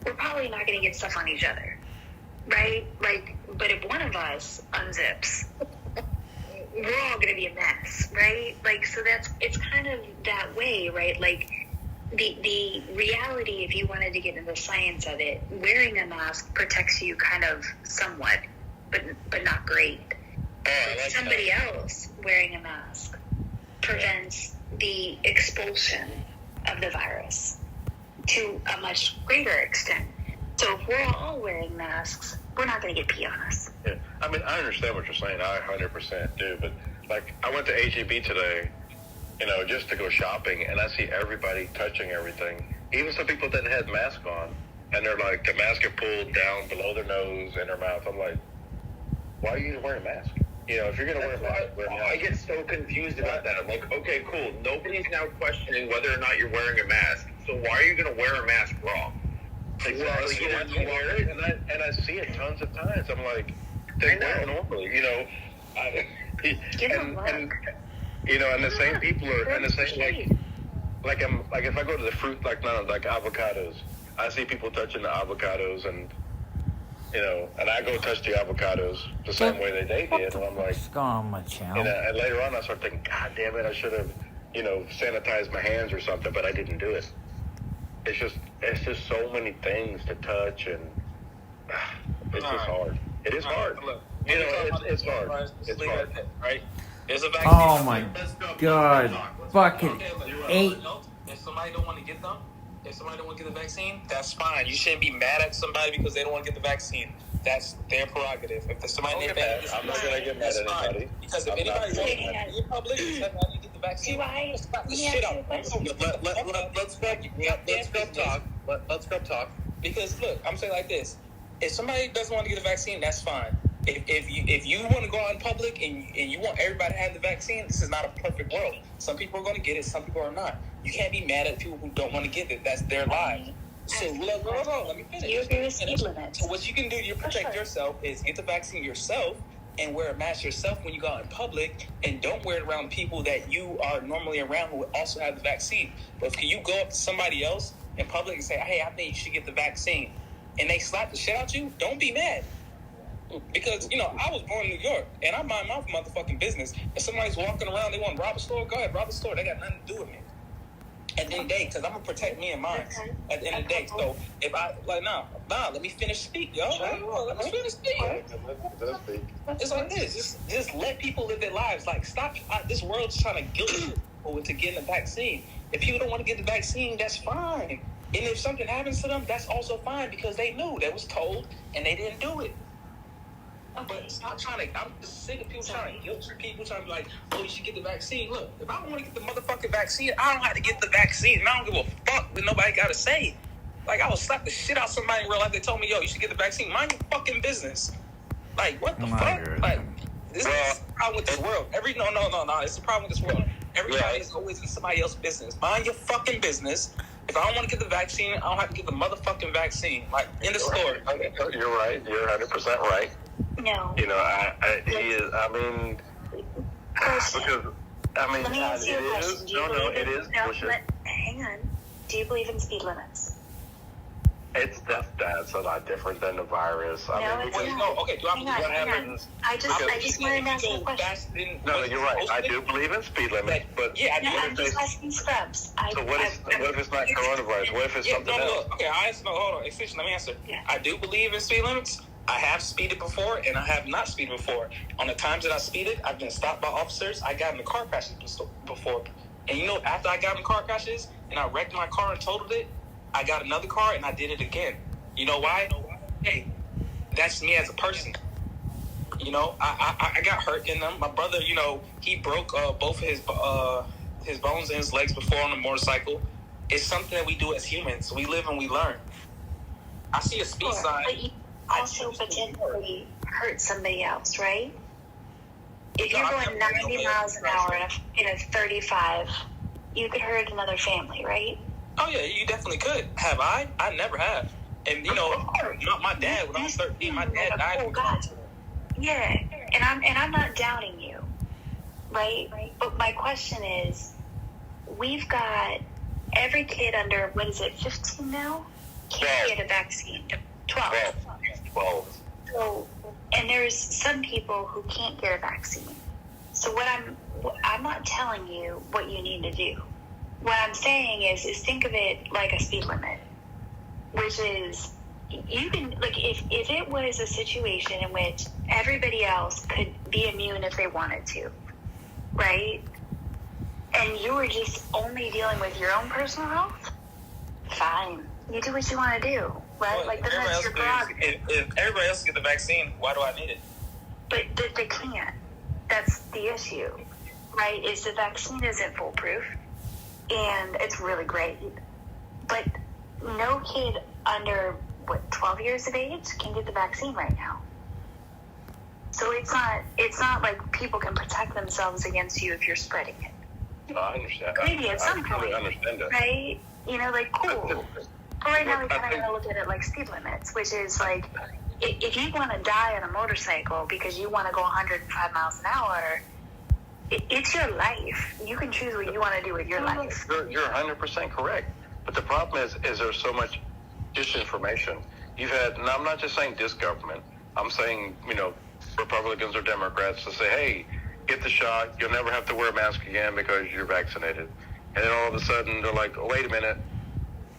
we're probably not going to get stuff on each other, right? Like, but if one of us unzips, we're all going to be a mess, right? Like, so it's kind of that way, right? Like, the reality, if you wanted to get into the science of it, wearing a mask protects you kind of somewhat, but not great. But somebody else wearing a mask prevents the expulsion of the virus to a much greater extent. So if we're all wearing masks, we're not going to get pee on us. Yeah. I mean, I understand what you're saying. I 100% do. But, like, I went to H-E-B today, just to go shopping, and I see everybody touching everything. Even some people that had masks on, and they're like, the mask are pulled down below their nose and their mouth. I'm like, why are you even wearing a mask? If you're going to wear a mask, wear a mask. I get so confused about that. I'm like, okay, cool. Nobody's now questioning whether or not you're wearing a mask. So why are you going to wear a mask wrong? Exactly. Well, you wear it, and I see it tons of times. I'm like, they wear it normally, and the same people are, and the same like if I go to the fruit, like avocados, I see people touching the avocados, and and I go touch the avocados the same way that they did, and I'm like, what's going on my channel? And later on I start thinking, God damn it, I should have, sanitized my hands or something, but I didn't do it. It's just so many things to touch, and it's just hard. It is hard. Look, it's hard. It's hard. Right? There's a vaccine. Oh my God. Fucking eight. If somebody don't want to get them, if somebody don't want to get the vaccine, that's fine. You shouldn't be mad at somebody because they don't want to get the vaccine. That's their prerogative. If there's somebody in their I'm not going to get mad at anybody. Because if anybody wants to in public and says, I need to get the vaccine, let's stop this shit out. Let's go talk. Because look, I'm saying like this. If somebody doesn't want to get a vaccine, that's fine. If you want to go out in public and you want everybody to have the vaccine, this is not a perfect world. Some people are going to get it, some people are not. You can't be mad at people who don't want to get it. That's their lives. So let me finish. You agree with speed limits. So what you can do to protect yourself is get the vaccine yourself and wear a mask yourself when you go out in public, and don't wear it around people that you are normally around who also have the vaccine. But if you go up to somebody else in public and say, hey, I think you should get the vaccine, and they slap the shit out you, don't be mad. Because, I was born in New York, and I mind my motherfucking business. If somebody's walking around, they want to rob a store, go ahead, rob a store. They got nothing to do with me. At the end of the day, because I'm going to protect me and mine. At the end of the day. So, if let me finish speak, yo. Let me finish speak. It's like this. Just let people live their lives. Like, stop. This world's trying to guilt people into getting the vaccine. If people don't want to get the vaccine, that's fine. And if something happens to them, that's also fine, because they knew, they was told, and they didn't do it. But stop trying to. I'm just sick of people trying to guilt trip people, trying to be like, oh, you should get the vaccine. Look, if I don't want to get the motherfucking vaccine, I don't have to get the vaccine. And I don't give a fuck what nobody got to say. Like, I would slap the shit out somebody in real life. They told me, yo, you should get the vaccine. Mind your fucking business. Like, what the fuck? Like, this is the problem with this world. No. It's the problem with this world. Everybody is always in somebody else's business. Mind your fucking business. If I don't want to get the vaccine, I don't have to get the motherfucking vaccine. Like, in the store. You're right. You're 100% right. No. You know, he is. I mean, because let me ask you a question. It is. Hang on. Do you believe in speed limits? That's a lot different than the virus. Okay, do I believe what happens? I just wanted to ask a question. No, you're right. I do believe in speed limits, but I'm just asking Scrubs. So what if it's not coronavirus? What if it's something else? Okay, hold on. Extension, let me answer. Yeah. I do believe in speed limits. I have speeded before, and I have not speeded before. On the times that I speeded, I've been stopped by officers. I got in the car crashes before. And you know, after I got in the car crashes, and I wrecked my car and totaled it, I got another car, and I did it again. You know why? Hey, that's me as a person. You know, I got hurt in them. My brother, you know, he broke both his bones in his legs before on a motorcycle. It's something that we do as humans. We live and we learn. I see a speed sign. But you also potentially hurt somebody else, right? If you're going 90 miles an hour in a 35, you could hurt another family, right? Oh yeah, you definitely could. Have I? I never have. And you know, my dad, when I was 13, my dad died. Oh God. Yeah, and I'm not doubting you, right? But my question is, we've got every kid under 15 now can get a vaccine. 12. So, and there's some people who can't get a vaccine. So I'm not telling you what you need to do. What I'm saying is think of it like a speed limit, which is you can, like, if it was a situation in which everybody else could be immune if they wanted to, right? And you were just only dealing with your own personal health, fine. You do what you want to do, right? Well, like, that's your prerogative. If everybody else get the vaccine, why do I need it? But they can't. That's the issue, right? Is the vaccine isn't foolproof. And it's really great. But no kid under, 12 years of age can get the vaccine right now. So it's not like people can protect themselves against you if you're spreading it. No, I understand. Maybe at some point, understand that. right? You know, like, cool. But right now we kind of gotta look at it like speed limits, which is like, if you want to die on a motorcycle because you want to go 105 miles an hour, it's your life. You can choose what you want to do with your life. You're 100% correct. But the problem is there's so much disinformation. You've had, and I'm not just saying this government, I'm saying, you know, Republicans or Democrats to say, hey, get the shot, you'll never have to wear a mask again because you're vaccinated. And then all of a sudden they're like, oh, wait a minute,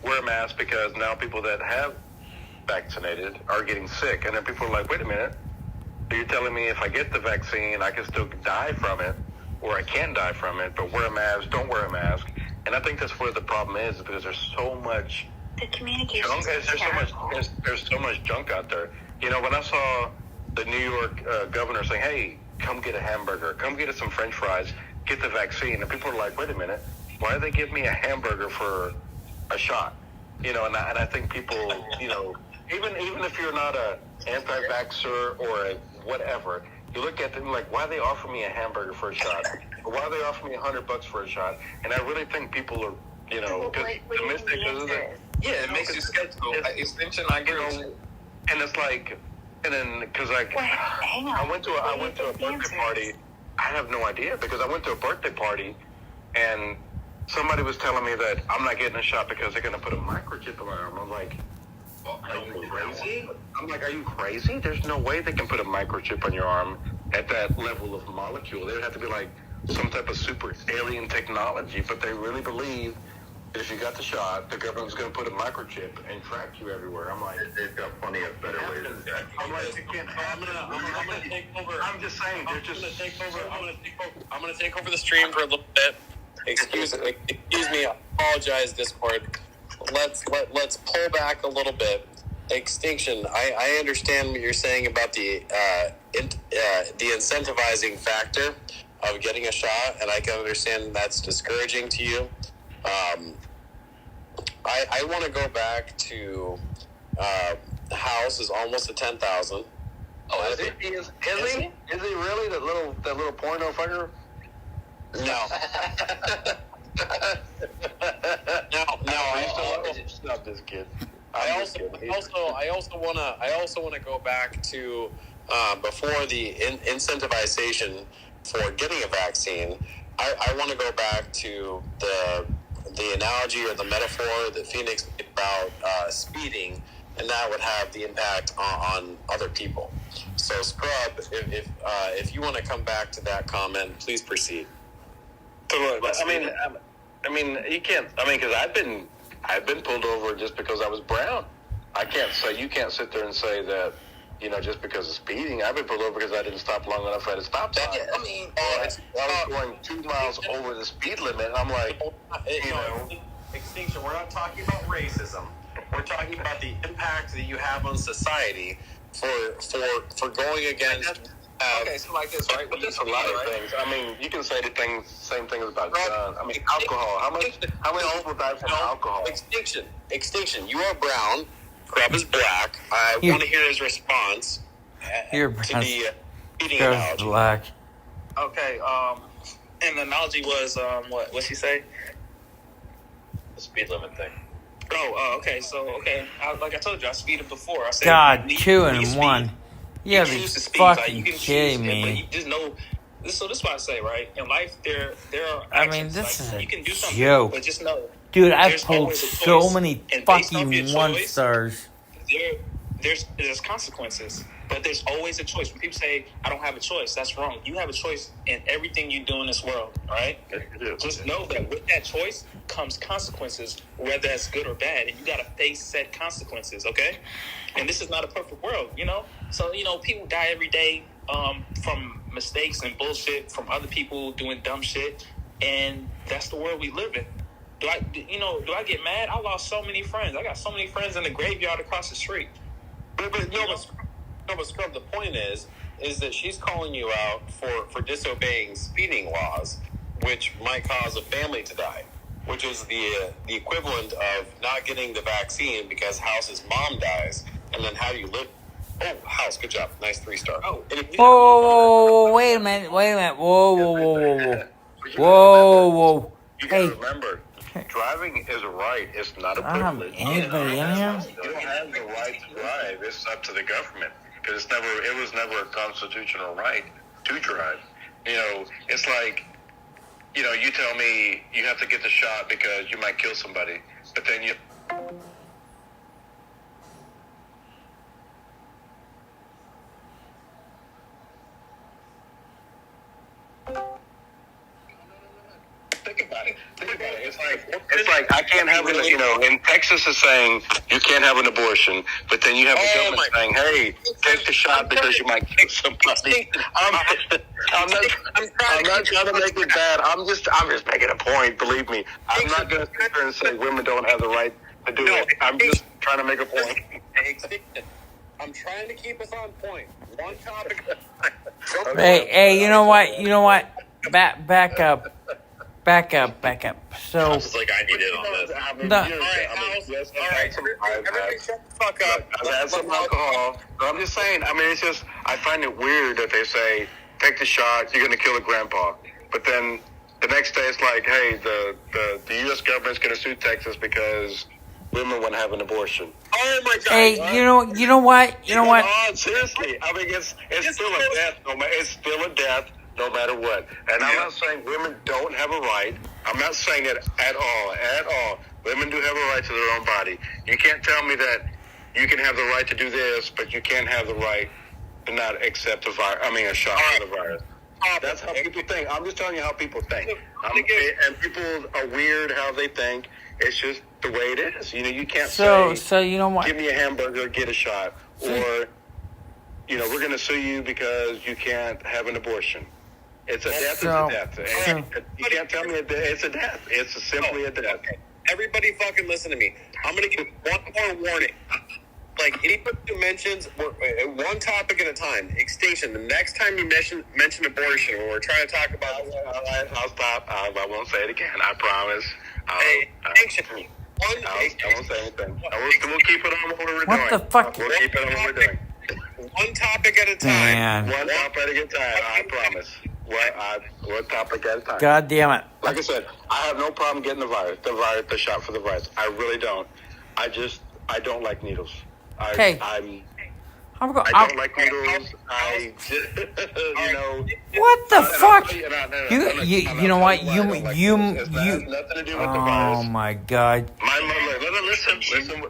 wear a mask because now people that have vaccinated are getting sick. And then people are like, wait a minute, so you're telling me if I get the vaccine, I can still die from it, or I can die from it, but wear a mask, don't wear a mask. And I think that's where the problem is because there's so much the communication. There's so much junk out there. You know, when I saw the New York governor saying, hey, come get a hamburger, come get us some French fries, get the vaccine, and people are like, wait a minute, why do they give me a hamburger for a shot? You know, and I think people, you know, even if you're not a anti-vaxxer or a whatever, you look at them like, why do they offer me a hamburger for a shot? Or why do they offer me $100 for a shot? And I really think people are, you know, because it makes you skeptical. Extension, I get it. And it's like, and then because I went to a birthday party. I have no idea because I went to a birthday party, and somebody was telling me that I'm not getting a shot because they're going to put a microchip in my arm. I'm like, are you crazy? Are you crazy? There's no way they can put a microchip on your arm at that level of molecule. They would have to be like some type of super alien technology, but they really believe that if you got the shot, the government's going to put a microchip and track you everywhere. I'm like, they've got plenty of better ways. I'm like, it can't happen. I'm going to take over. I'm just saying, they're just. I'm going to take over the stream for a little bit. Excuse me. I apologize, Discord. Let's pull back a little bit. Extinction. I understand what you're saying about the incentivizing factor of getting a shot, and I can understand that's discouraging to you. I want to go back to House is almost at 10,000. Oh, is he? Is he really that little porno fucker? No. Stop this kid. I also want to go back to before the incentivization for getting a vaccine. I want to go back to the analogy or the metaphor that Phoenix made about speeding, and that would have the impact on other people. So, Scrub, if you want to come back to that comment, please proceed. So, I mean, you can't. I mean, because I've been pulled over just because I was brown. You can't sit there and say that, just because of speeding. I've been pulled over because I didn't stop long enough at a stop sign. I was going 2 miles over the speed limit. And I'm like, Extinction. We're not talking about racism. We're talking about the impact that you have on society for going against. Okay, so like this, right? But there's a lot of things. I mean, you can say the same things about guns. I mean, alcohol. How many people die from alcohol? Extinction. You are brown. Crab is black. I want to hear his response You're to brown. the eating Scrub's analogy. black. Okay. And the analogy was what'd she say? The speed limit thing. Okay. So like I told you, I speeded before. I said God, when 2 you and speed, 1. You gotta be choose to speed. Like, fucking you can kidding choose, but me. you just know. So this is what I say, right? In life, there are. I mean, actions, this is a you can do something, joke. but just know, Dude, I've there's pulled always a so choice. many And based off fucking your 1 choice, stars. There's consequences, but there's always a choice. When people say, I don't have a choice, that's wrong. You have a choice in everything you do in this world, all right? Just know that with that choice comes consequences, whether that's good or bad, and you got to face said consequences, okay? And this is not a perfect world, So, people die every day from mistakes and bullshit, from other people doing dumb shit, and that's the world we live in. Do I get mad? I lost so many friends. I got so many friends in the graveyard across the street. But Scrub, the point is that she's calling you out for disobeying speeding laws, which might cause a family to die, which is the equivalent of not getting the vaccine because House's mom dies, and then how do you live? Oh, House, good job, nice 3-star. Oh, Whoa, wait a minute. Whoa. You Hey, gotta remember, driving is a right. It's not a privilege. anybody in here? You don't have the right to drive. It's up to the government because it was never a constitutional right to drive. It's like, you tell me you have to get the shot because you might kill somebody, but then you. Think about it. It's like I can't have in Texas is saying you can't have an abortion, but then you have the government saying, hey, take the shot because you might kill somebody. I'm not trying to make it bad. I'm just making a point, believe me. I'm not going to sit there and say women don't have the right to do it. I'm just trying to make a point. I'm trying to keep us on point. One topic. Hey, you know what? Back up. So, It's like I need it on this. No. Everybody shut the fuck up. I've had some alcohol. So I'm just saying, it's just, I find it weird that they say, take the shot, you're going to kill a grandpa. But then the next day it's like, hey, the U.S. government's going to sue Texas because women want to have an abortion. Oh my God. hey, you know what? Seriously. It's still a death. It's still a death. No matter what. And I'm not saying women don't have a right. I'm not saying it at all. Women do have a right to their own body. You can't tell me that you can have the right to do this, but you can't have the right to not accept a shot for the virus. That's how people think. I'm just telling you how people think. And people are weird how they think. It's just the way it is. You can't say, So you know what? give me a hamburger, get a shot. Or, we're going to sue you because you can't have an one It's a death. It's a death. You can't tell me it's a death. It's simply a death. Everybody fucking listen to me. I'm going to give one more warning. like anybody who mentions one topic at a time. Extinction. The next time you mention abortion, when we're trying to talk about, I'll stop. I won't say it again. I promise. extinction. I won't say anything. We'll keep it on what we're doing. What the fuck? We'll keep it on what we're doing. One topic at a time. Man. One topic at a time. I promise. One topic at a time. God damn it. Like I said, I have no problem getting the shot for the virus. I really don't. I don't like needles. Okay. I I'm don't like needles. You know. What the fuck? You know what? It has nothing to do with the virus. Oh my God. My mother. Listen. Hang on.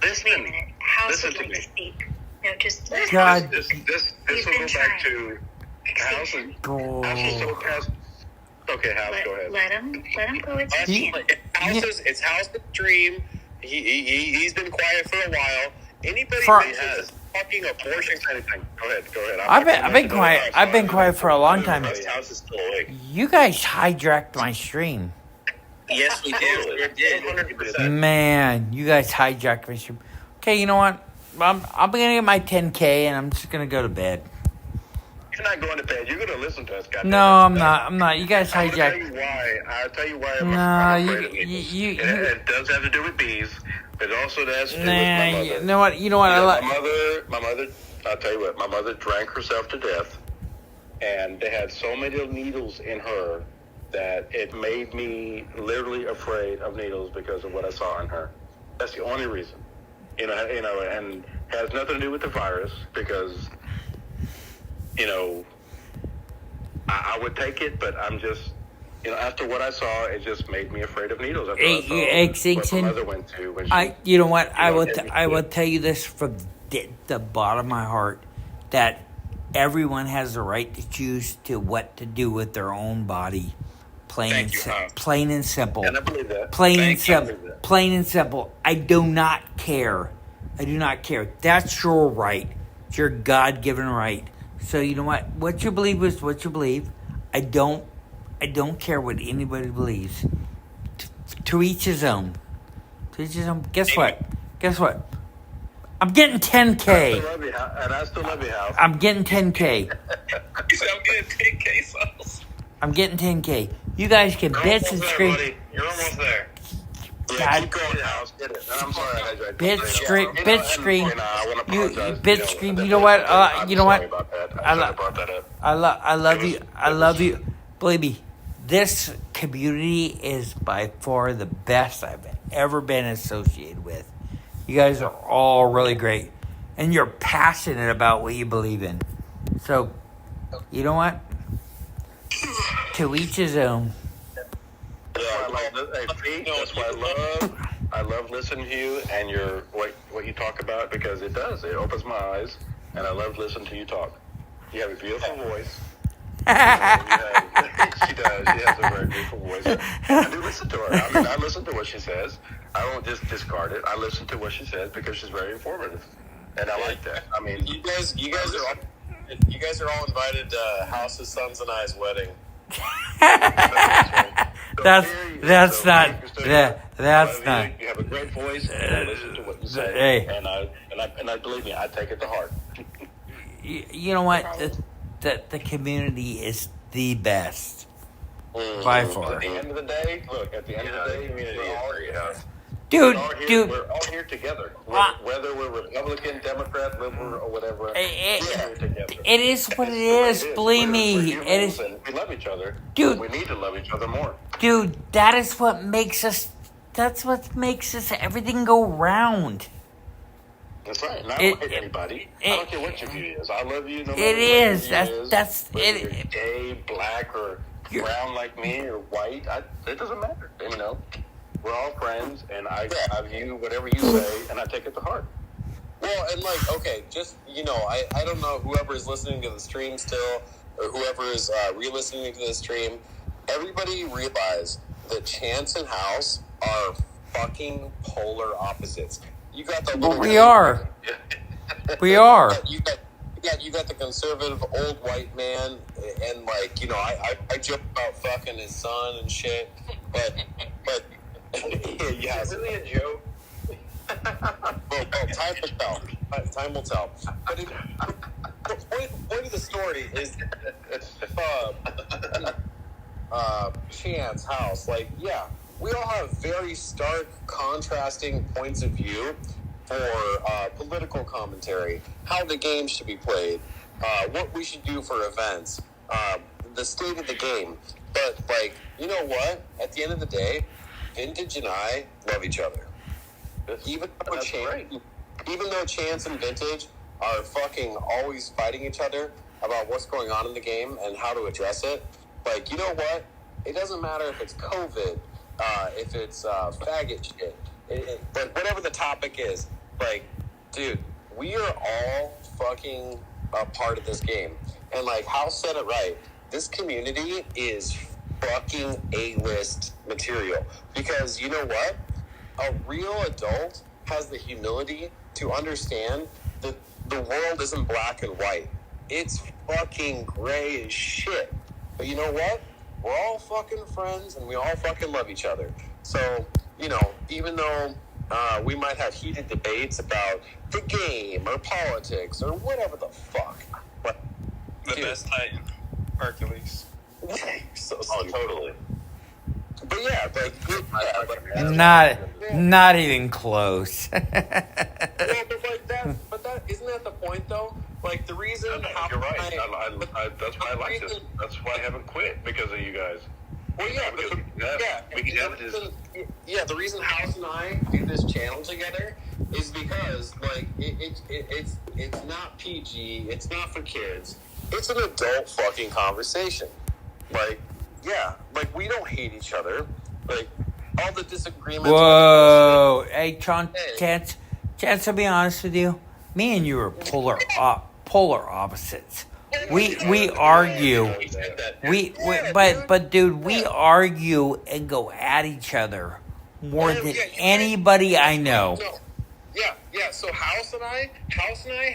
Just wait a minute. House Listen would to like me. to speak. No, just listen. God. This will go back to House is so past. Okay, House, go ahead. Let him go. It's his chance. It's House's dream. He's been quiet for a while. Anybody mentions fucking abortion kind of thing? Go ahead. I've been quiet. I've been quiet for a long time. House is still awake. You guys hijacked my stream. Yes, we did. We did. 100%. Man, you guys hijacked my stream. Okay, you know what? I'm gonna get my 10K and I'm just gonna go to bed. You're not going to bed. You're going to listen to us, goddamn. No, I'm not. You guys hijacked. I'll tell you why. I'm afraid of needles. you. It does have to do with bees, but it also has to do with my mother. You know what? My mother. I'll tell you what. My mother drank herself to death, and they had so many needles in her that it made me literally afraid of needles because of what I saw in her. That's the only reason. You know, and has nothing to do with the virus because. You know, I would take it, but I'm just, after what I saw, it just made me afraid of needles. After I saw what my mother went to when she, you know what? I will tell you this from the bottom of my heart, that everyone has the right to choose what to do with their own body. Plain and simple. And I believe that. Plain and simple. I do not care. That's your right. It's your God-given right. So you know what? What you believe is what you believe. I don't care what anybody believes. To each his own. Guess what? I'm getting 10K. I still love you, House. I'm getting 10K. You said I'm getting 10K sauce. I'm getting 10K. You guys can bitch and scream. You're almost there. Yeah, keep going, House. Get it. And I'm sorry. Bitch scream. Bitch scream. You know what? I love you. Believe me, this community is by far the best I've ever been associated with. You guys are all really great, and you're passionate about what you believe in. So, you know what? To each his own. That's why I love listening to you and what you talk about because it opens my eyes, and I love listening to you talk. You have a beautiful voice. She does. She has a very beautiful voice. I do listen to her. I mean, I listen to what she says. I don't just discard it. I listen to what she says because she's very informative, and I like that. I mean, you guys are all invited to House's Sons and I's wedding. That's not. You have a great voice, and I listen to what you say, Hey. and I believe me, I take it to heart. You know what? The community is the best by far. At the end of the day, community is great. Dude. We're all here together. Whether we're Republican, Democrat, liberal, or whatever, we're here together. It is what it is. Believe me, it is. We love each other. Dude. We need to love each other more. Dude, that is what makes us. That's what makes us everything go round. That's right. And I don't hate anybody. I don't care what your view is. I love you no matter It is. That's whether you're gay, black, or brown like me, or white. It doesn't matter. We're all friends, and I view whatever you say, and I take it to heart. Well, and just, I don't know whoever is listening to the stream still, or whoever is re-listening to the stream, everybody realize that Chance and House are fucking polar opposites. You got the little... We are. We are. You got the conservative old white man, and I joke about fucking his son and shit, but yeah, is it really a joke? Well, time will tell. Time will tell. But the point of the story is Chan's house. Like, yeah, we all have very stark, contrasting points of view for political commentary, how the game should be played, what we should do for events, the state of the game. But, like, you know what? At the end of the day, Vintage and I love each other. Even though Chance and Vintage are fucking always fighting each other about what's going on in the game and how to address it, like, you know what? It doesn't matter if it's COVID, if it's faggot shit, like, whatever the topic is. Like, dude, we are all fucking a part of this game. And, like, Hal said it right. This community is fucking A-list material. Because, you know what? A real adult has the humility to understand that the world isn't black and white. It's fucking gray as shit. But you know what? We're all fucking friends and we all fucking love each other. So, you know, even though we might have heated debates about the game or politics or whatever the fuck. But, The best Titan, Hercules. So Oh, totally. But yeah, like, Not even close. but that isn't that the point though? Like the reason You're right. That's why I like this. That's why I haven't quit because of you guys. Well, yeah, the reason House and I do this channel together is because like it's not PG, it's not for kids, it's an adult fucking conversation. Like, yeah, like we don't hate each other. Like all the disagreements. Whoa, hey, Chance, to be honest with you, me and you are polar opposites. We argue. But dude, we argue and go at each other more than anybody I know. No. Yeah. So House and I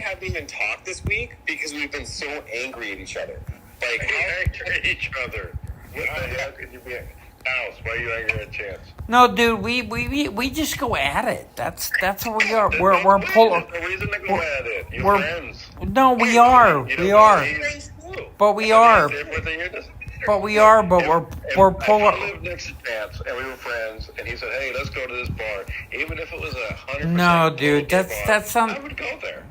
haven't even talked this week because we've been so angry at each other. Like angry at each other. What the hell could you be? House, why are you angry at Chance? No, dude, we just go at it. That's what we are. We're polar. There's no reason to go at it. You're friends. No, we are. But we are. But we're polar. I lived next to Chance, and we were friends, and he said, "Hey, let's go to this bar," even if it was 100%. No, dude, that's I would go there.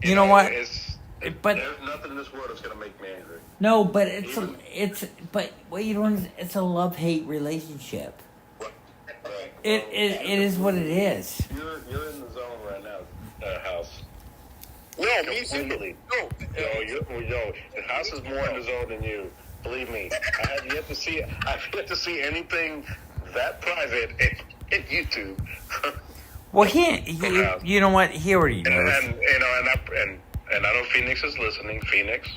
You know what? But there's nothing in this world that's gonna make me angry. No, but but what you doing? It's a love-hate relationship. Right. It is what it is. You're in the zone right now, House. No, me too. No, the House is more in the zone than you. Believe me, I have yet to see anything that private in YouTube. Well, you know what? He already knows. And I know Phoenix is listening. Phoenix,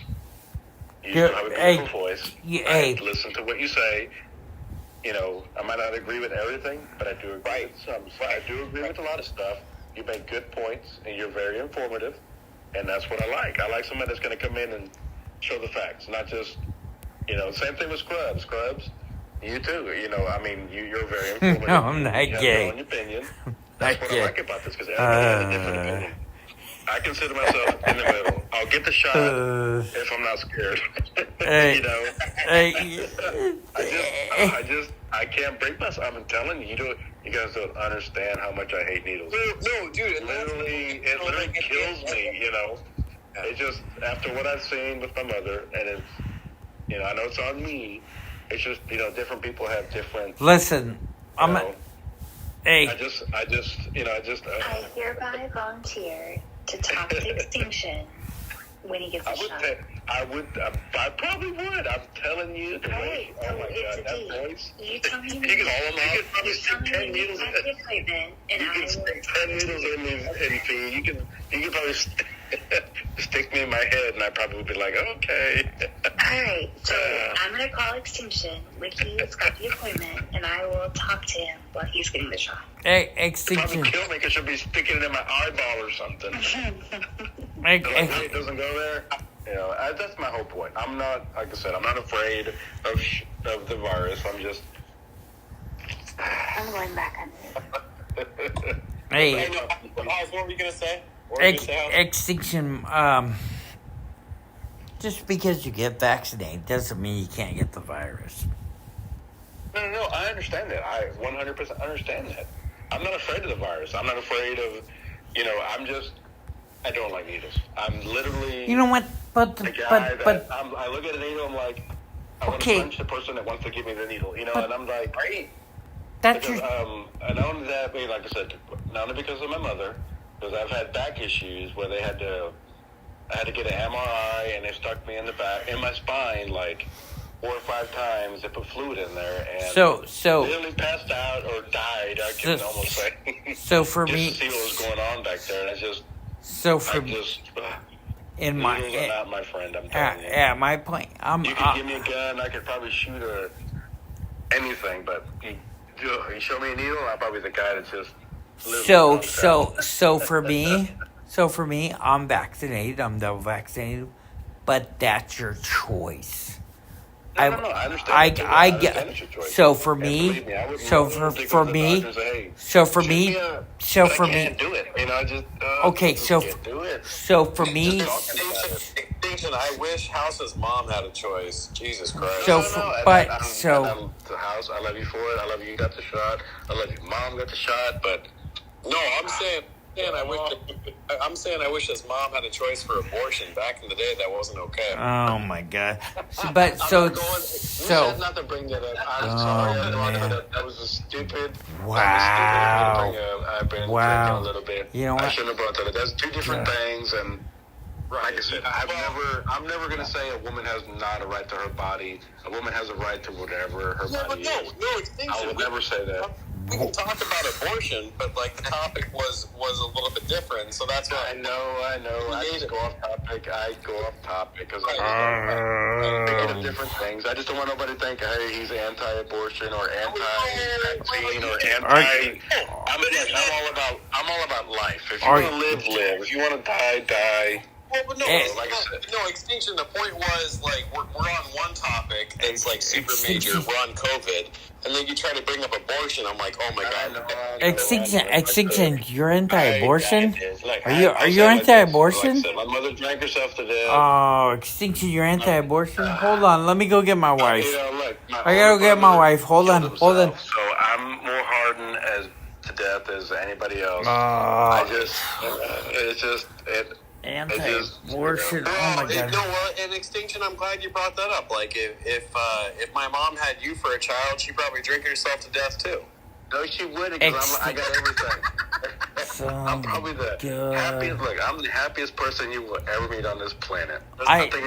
you still have a beautiful voice. I listen to what you say. You know, I might not agree with everything, but I do agree with some. I do agree with a lot of stuff. You make good points, and you're very informative, and that's what I like. I like somebody that's going to come in and show the facts, not just, you know, same thing with Scrubs. Scrubs, you too. You know, I mean, you're very informative. No, I'm not you gay. Have your own opinion. That's what I like about this, because everybody has a different opinion. I consider myself in the middle. I'll get the shot if I'm not scared. You know, I can't break myself. I'm telling you, you guys don't understand how much I hate needles. No, dude, it literally kills me. You know, it just after what I've seen with my mother, and it's, you know, I know it's on me. It's just, you know, different people have different. Listen, Hey. I just, I hereby volunteer to talk to Extinction when he gets a shot. I probably would. I'm telling you. Oh my God, that voice. You tell me. You can probably stick 10 needles in it. You can stick 10 needles in me. You can probably stick me in my head, and I probably would be like, okay. All right, so I'm going to call Extinction when he's got the appointment, and I will talk to him while he's getting the shot. Hey, Extinction. Probably kill me because she'll be sticking it in my eyeball or something. It doesn't go there. You know, that's my whole point. I'm not, like I said, I'm not afraid of the virus. I'm going back on you. Hey, no, House, what were you gonna say? What were you gonna say, House? Extinction. Just because you get vaccinated doesn't mean you can't get the virus. No, I understand that. I 100% understand that. I'm not afraid of the virus. I'm not afraid of, I don't like needles. I'm literally. You know what? But I look at a needle, I'm like, I want to okay. punch the person that wants to give me the needle, and I'm like, great. That's because, and not only that, but like I said, not only because of my mother, because I've had back issues where I had to get an MRI, and they stuck me in my spine, like 4 or 5 times. They put fluid in there, and so literally passed out or died. I can almost say. So for just me, to see what was going on back there, and I just. In my needles are not my friend. I'm telling you. Yeah, my point. You could give me a gun. I could probably shoot anything, but you show me a needle, I'll probably be the guy that just. So for me, I'm vaccinated. I'm double vaccinated, but that's your choice. No, I understand. I understand it's your choice. So for me, I can't do it. I just okay. So for me, Extinction. I wish House's mom had a choice. Jesus Christ. the House. I love you for it. I love you got the shot. I love your mom got the shot. But no, I'm saying I wish his mom had a choice for abortion. Back in the day, that wasn't okay. Oh my God! Not to bring that up. I'm sorry. That was a stupid. Wow. I've been drinking a little bit. You know what? I shouldn't have brought that up. That's 2 different things, and like I said, I'm never going to say a woman has not a right to her body. A woman has a right to whatever her body is. No, Extinction. I would never say that. We can talk about abortion, but like the topic was a little bit different, so that's why. I know. I just go off topic. Because I'm thinking of different things. I just don't want nobody to think, hey, he's anti-abortion or anti-vaccine or anti. I'm all about life. If you want to live. If you want to die. Well, but no, like I said, Extinction. The point was like we're on one topic that's like super major. We're on COVID, and then you try to bring up abortion. I'm like, oh my God. Extinction. You're anti-abortion? Are you anti-abortion? My mother drank herself to death. Oh, Extinction. You're anti-abortion? Hold on. Let me go get my wife. I gotta go get my wife. Hold on. So I'm more hardened to death as anybody else. Anti-abortion. Oh my God. You know what? In Extinction, I'm glad you brought that up. Like, if my mom had you for a child, she'd probably drink herself to death too. No, she wouldn't. Because I got everything. I'm probably the happiest. Look, I'm the happiest person you will ever meet on this planet. There's nothing